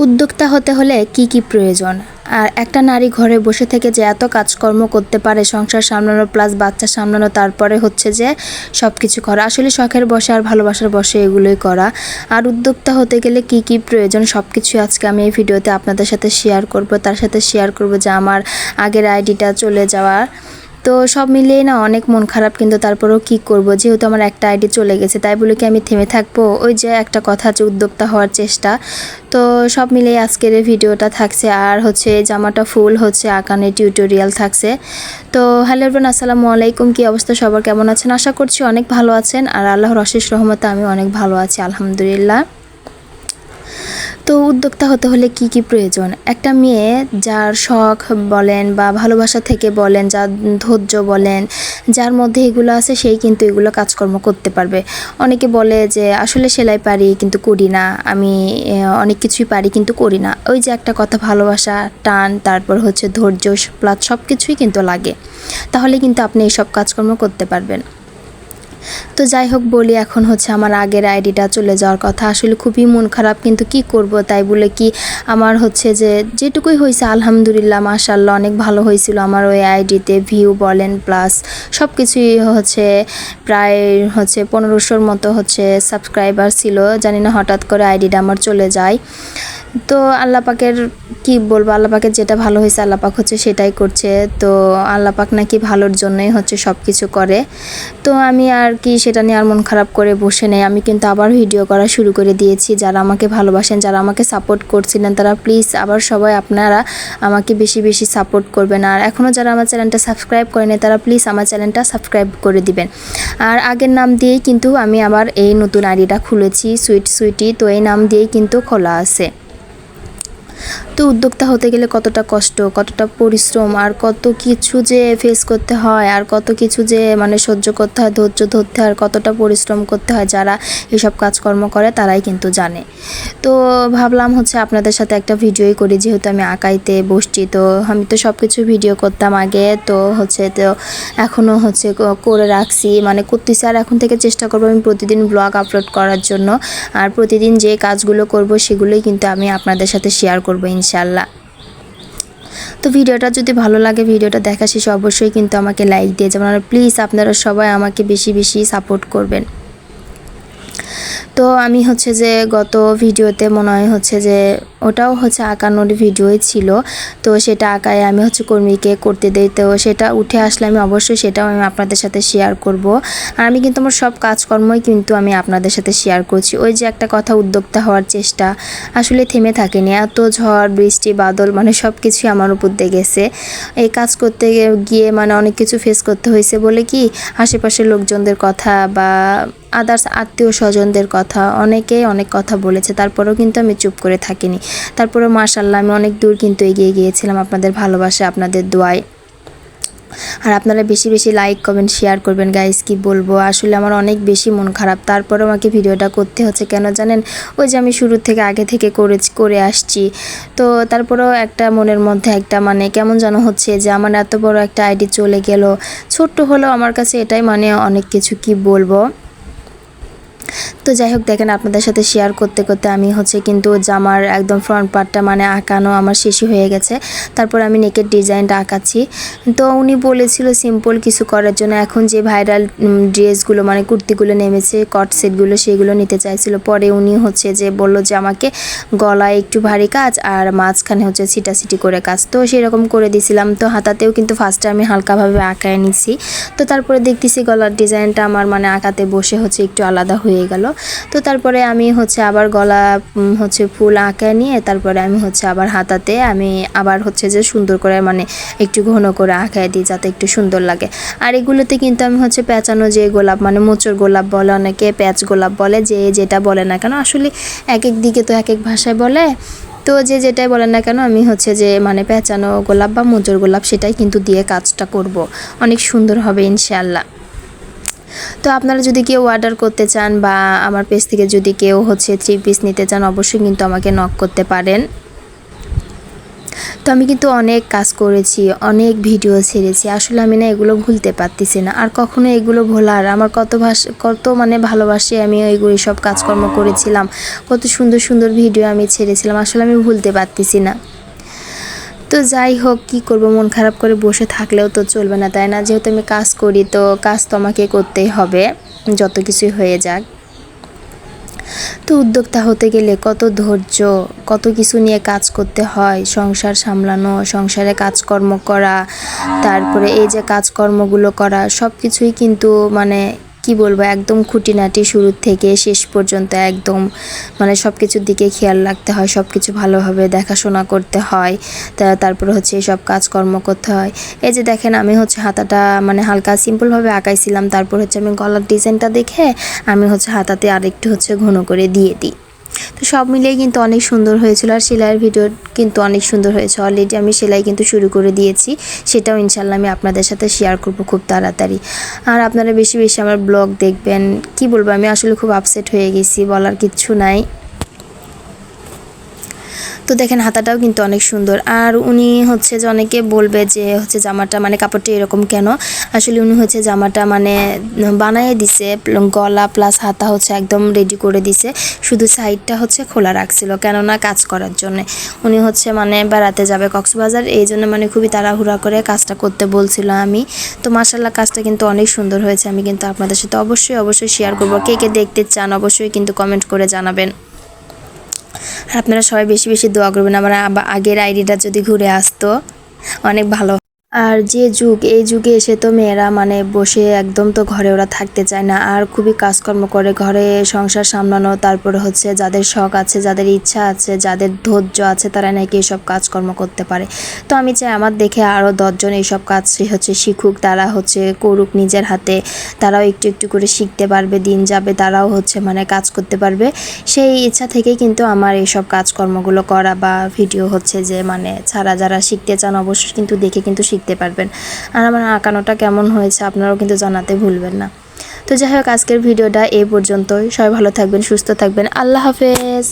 উদ্যোক্তা হতে হলে কি প্রয়োজন? আর একটা নারী ঘরে বসে থেকে যে এত কাজকর্ম করতে পারে, সংসার সামলানো প্লাস বাচ্চা সামলানো, তারপরে হচ্ছে যে সব কিছু করা, আসলে শখের বশে আর ভালোবাসার বশে এগুলোই করা। আর উদ্যোক্তা হতে গেলে কি প্রয়োজন সব কিছু আজকে আমি এই ভিডিওতে আপনাদের সাথে শেয়ার করব। তার সাথে শেয়ার করব যে আমার আগের আইডিটা চলে যাওয়া, তো সব মিলিয়ে না অনেক মন খারাপ, কিন্তু তারপরেও কি করব, যেহেতু আমার একটা আইডি চলে গেছে তাই বলে কি আমি থেমে থাকবো? ওই যে একটা কথা যে উদ্যোক্তা হওয়ার চেষ্টা। তো সব মিলিয়ে আজকের এই ভিডিওটা থাকছে, আর হচ্ছে জামাটা ফুল হচ্ছে আঁকানের টিউটোরিয়াল থাকছে। তো হ্যালো এভরিওয়ান, আসসালামু আলাইকুম। কি অবস্থা সবার, কেমন আছেন? আশা করছি অনেক ভালো আছেন, আর আল্লাহর অশেষ রহমতে আমি অনেক ভালো আছি, আলহামদুলিল্লাহ। তো উদ্যোক্তা হতে হলে কি প্রয়োজন? একটা মেয়ে যার শখ বলেন বা ভালোবাসা থেকে বলেন, যার ধৈর্য বলেন, যার মধ্যে এগুলো আছে সেই কিন্তু এগুলো কাজকর্ম করতে পারবে। অনেকে বলে যে আসলে সেলাই পারি কিন্তু করি না, আমি অনেক কিছুই পারি কিন্তু করি না। ওই যে একটা কথা, ভালোবাসা, টান, তারপর হচ্ছে ধৈর্য প্লাস সব কিছুই কিন্তু লাগে, তাহলে কিন্তু আপনি এইসব কাজকর্ম করতে পারবেন। তো যাই হোক বলি, এখন হচ্ছে আমার আগের আইডিটা চলে যাওয়ার কথা, আসলে খুবই মন খারাপ, কিন্তু কি করব, তাই বলে কি আমার হচ্ছে যে যেটুকুই হয়েছে আলহামদুলিল্লাহ মাশাআল্লাহ অনেক ভালো হয়েছিল। আমার ওই আইডিতে ভিউ বলেন প্লাস সব কিছুই হচ্ছে প্রায় হচ্ছে 1500-র মতো হচ্ছে সাবস্ক্রাইবার ছিল। জানি না হঠাৎ করে আইডিটা আমার চলে যায়। তো আল্লাহ পাকের কি বলবো, আল্লাহ পাকের যেটা ভালো হয়েছে আল্লাহ পাক হচ্ছে সেটাই করছে। তো আল্লাহ পাক নাকি ভালোর জন্যই হচ্ছে সব কিছু করে। তো আমি আর কি সেটা নিয়ে আর মন খারাপ করে বসে নেই, আমি কিন্তু আবার ভিডিও করা শুরু করে দিয়েছি। যারা আমাকে ভালোবাসেন, যারা আমাকে সাপোর্ট করছিলেন, তারা প্লিজ আবার সবাই আপনারা আমাকে বেশি সাপোর্ট করবেন। আর এখনও যারা আমার চ্যানেলটা সাবস্ক্রাইব করেনি তারা প্লিজ আমার চ্যানেলটা সাবস্ক্রাইব করে দিবেন। আর আগের নাম দিয়েই কিন্তু আমি আবার এই নতুন আইডিটা খুলেছি, সুইটি। তো এই নাম দিয়েই কিন্তু খোলা আছে। তো উদ্যোক্তা হতে গেলে কতটা কষ্ট, কতটা পরিশ্রম, আর কত কিছু যে ফেস করতে হয়, আর কত কিছু যে মানে সহ্য করতে হয়, ধৈর্য ধরতে হয়, আর কতটা পরিশ্রম করতে হয়, যারা এসব কাজকর্ম করে তারাই কিন্তু জানে। তো ভাবলাম হচ্ছে আপনাদের সাথে একটা ভিডিওই করি, যেহেতু আমি আঁকাইতে বসছি। তো আমি তো সব কিছু ভিডিও করতাম আগে, তো হচ্ছে তো এখনও হচ্ছে করে রাখছি, মানে করতেছি। আর এখন থেকে চেষ্টা করবো আমি প্রতিদিন ব্লগ আপলোড করার জন্য, আর প্রতিদিন যে কাজগুলো করব সেগুলোই কিন্তু আমি আপনাদের সাথে শেয়ার করব ইনশাল্লাহ। তো ভিডিওটা যদি ভালো লাগে, ভিডিওটা দেখা শেষে অবশ্যই কিন্তু আমাকে লাইক দিয়ে যাবেন, আর প্লিজ আপনারা সবাই আমাকে বেশি সাপোর্ট করবেন। তো আমি হচ্ছে যে গত ভিডিওতে মনে হয় হচ্ছে যে ওটাও হচ্ছে আঁকানোর ভিডিওই ছিল, তো সেটা আঁকায় আমি হচ্ছে কর্মীকে করতে দেই। তো সেটা উঠে আসলে আমি অবশ্যই সেটাও আমি আপনাদের সাথে শেয়ার করব। আর আমি কিন্তু আমার সব কাজকর্মই কিন্তু আমি আপনাদের সাথে শেয়ার করছি। ওই যে একটা কথা, উদ্যোক্তা হওয়ার চেষ্টা, আসলে থেমে থাকেনি। এত ঝড় বৃষ্টি বাদল মানে সব কিছুই আমার উপর দিয়ে গেছে। এই কাজ করতে গিয়ে মানে অনেক কিছু ফেস করতে হয়েছে, বলে কি আশেপাশের লোকজনদের কথা বা আদার্স আত্মীয় স্বজনদের কথা, অনেকেই অনেক কথা বলেছে, তারপরেও কিন্তু আমি চুপ করে থাকিনি। তারপরেও মাশাআল্লাহ আমি অনেক দূর কিন্তু এগিয়ে গিয়েছিলাম আপনাদের ভালোবাসা, আপনাদের দোয়ায়। আর আপনারা বেশি লাইক কমেন্ট শেয়ার করবেন গাইস। কি বলবো, আসলে আমার অনেক বেশি মন খারাপ, তারপরেও আমাকে ভিডিওটা করতে হচ্ছে। কেন জানেন? ওই যে আমি শুরু থেকে আগে থেকে করে আসছি। তো তারপরেও একটা মনের মধ্যে একটা মানে কেমন যেন হচ্ছে যে আমার এত বড় একটা আইডি চলে গেল। ছোট্ট হলেও আমার কাছে এটাই মানে অনেক কিছু, কি বলবো। তো যাই হোক, দেখেন আপনাদের সাথে শেয়ার করতে আমি হচ্ছে কিন্তু জামার একদম ফ্রন্ট পার্টটা মানে আঁকানো আমার শেষই হয়ে গেছে। তারপর আমি নেকের ডিজাইনটা আঁকাচ্ছি। তো উনি বলেছিল সিম্পল কিছু করার জন্য। এখন যে ভাইরাল ড্রেসগুলো মানে কুর্তিগুলো নেমেছে, কট সেটগুলো, সেগুলো নিতে চাইছিল। পরে উনি হচ্ছে যে বলল যে আমাকে গলায় একটু ভারী কাজ আর মাঝখানে হচ্ছে ছিটাছিটি করে কাজ, তো সেরকম করে দিছিলাম। তো হাতাতেও কিন্তু ফার্স্টে আমি হালকাভাবে আঁকায় নিছি। তো তারপরে দেখতেছি গলার ডিজাইনটা আমার মানে আঁকাতে বসে হচ্ছে একটু আলাদা হয়ে গেল। তো তারপরে আমি হচ্ছে আবার গলা হচ্ছে ফুল আঁকায় নিয়ে তারপরে আমি হচ্ছে আবার হাতাতে আমি আবার হচ্ছে যে সুন্দর করে মানে একটু ঘন করে আঁকায় দিই, যাতে একটু সুন্দর লাগে। আর এগুলোতে কিন্তু আমি হচ্ছে পেঁচানো যে গোলাপ মানে মোচর গোলাপ বলে, অনেকে প্যাচ গোলাপ বলে, যে যেটা বলে না কেন, আসলে এক এক দিকে তো এক এক ভাষায় বলে। তো যে যেটাই বলেন না কেন, আমি হচ্ছে যে মানে পেঁচানো গোলাপ বা মোচর গোলাপ সেটাই কিন্তু দিয়ে কাজটা করব, অনেক সুন্দর হবে ইনশাআল্লাহ। তো আপনারা যদি কেউ অর্ডার করতে চান বা আমার পেজ থেকে যদি কেউ হচ্ছে 3 পিস নিতে চান, অবশ্যই কিন্তু আমাকে নক করতে পারেন। তো আমি কিন্তু অনেক কাজ করেছি, অনেক ভিডিও ছেড়েছি, আসলে আমি না এগুলো ভুলতে পারতেছি না। আর কখনো এগুলো ভোলার, আমার কত মানে ভালোবাসি আমি ওইগুলো সব কাজকর্ম করেছিলাম, কত সুন্দর সুন্দর ভিডিও আমি ছেড়েছিলাম, আসলে আমি ভুলতে পারতেছি না। তো যাই হোক, কি করব, মন খারাপ করে বসে থাকলেও তো চলবে না, তাই না? যেহেতু আমি কাজ করি, তো কাজ তো আমাকে করতেই হবে, যত কিছুই হয়ে যাক। তো উদ্যোক্তা হতে গেলে কত ধৈর্য, কত কিছু নিয়ে কাজ করতে হয়, সংসার সামলানো, সংসারে কাজকর্ম করা, তারপরে এই যে কাজকর্মগুলো করা, সব কিছুই কিন্তু মানে কি বলবো, একদম খুঁটিনাটি শুরু থেকে শেষ পর্যন্ত একদম মানে সব কিছুর দিকে খেয়াল রাখতে হয়, সব কিছু ভালোভাবে দেখাশোনা করতে হয়। তারপরে হচ্ছে সব কাজকর্ম করতে হয়। এই যে দেখেন, আমি হচ্ছে হাতাটা মানে হালকা সিম্পলভাবে আঁকাইছিলাম, তারপর হচ্ছে আমি গলার ডিজাইনটা দেখে আমি হচ্ছে হাতাতে আরেকটু হচ্ছে ঘন করে দিয়ে দিই। তো সব মিলিয়ে কিন্তু অনেক সুন্দর হয়েছিল, আর সেলাইয়ের ভিডিও কিন্তু অনেক সুন্দর হয়েছে। অলরেডি আমি সেলাই কিন্তু শুরু করে দিয়েছি, সেটাও ইনশাল্লাহ আমি আপনাদের সাথে শেয়ার করব খুব তাড়াতাড়ি। আর আপনারা বেশি বেশি আমার ব্লগ দেখবেন। কি বলবো, আমি আসলে খুব আপসেট হয়ে গেছি, বলার কিচ্ছু নাই। তো দেখেন, হাতাটাও কিন্তু অনেক সুন্দর। আর উনি হচ্ছে যে অনেকে বলবে যে হচ্ছে জামাটা মানে কাপড়টা এরকম কেন, আসলে উনি হচ্ছে জামাটা মানে বানিয়ে দিছে, গলা প্লাস হাতা হচ্ছে একদম রেডি করে দিছে, শুধু সাইডটা হচ্ছে খোলা রাখছিল, কেননা কাজ করার জন্য। উনি হচ্ছে মানে বেড়াতে যাবে কক্সবাজার, এই জন্য মানে খুবই তাড়াহুড়া করে কাজটা করতে বলছিল আমি। তো মাশাআল্লাহ, কাজটা কিন্তু অনেক সুন্দর হয়েছে। আমি কিন্তু আপনাদের সাথে অবশ্যই শেয়ার করব। কে কে দেখতে চান অবশ্যই কিন্তু কমেন্ট করে জানাবেন। আর আপনারা সবাই বেশি বেশি দোয়া করবেন, আমার আগের আইডিটা যদি ঘুরে আসতো, অনেক ভালো। আর যে যুগ, এই যুগে এসে তো মেয়েরা মানে বসে একদম তো ঘরে ওরা থাকতে চায় না, আর খুবই কাজকর্ম করে, ঘরে সংসার সামলানো, তারপরে হচ্ছে যাদের শখ আছে, যাদের ইচ্ছা আছে, যাদের ধৈর্য আছে, তারা নাকি এইসব কাজকর্ম করতে পারে। তো আমি চাই আমার দেখে আরও 10 জন এইসব কাজ হচ্ছে শিখুক, তারা হচ্ছে করুক নিজের হাতে, তারাও একটু একটু করে শিখতে পারবে, দিন যাবে তারাও হচ্ছে মানে কাজ করতে পারবে। সেই ইচ্ছা থেকেই কিন্তু আমার এইসব কাজকর্মগুলো করা বা ভিডিও হচ্ছে যে মানে ছাড়া। যারা শিখতে চান অবশ্যই কিন্তু দেখে কিন্তু শিখতে পারবেন। আর আমার আঁকানোটা কেমন হয়েছে আপনারাও কিন্তু জানাতে ভুলবেন না। তো যাই হোক, আজকের ভিডিওটা এই পর্যন্তই। সবাই ভালো থাকবেন, সুস্থ থাকবেন। আল্লাহ হাফেজ।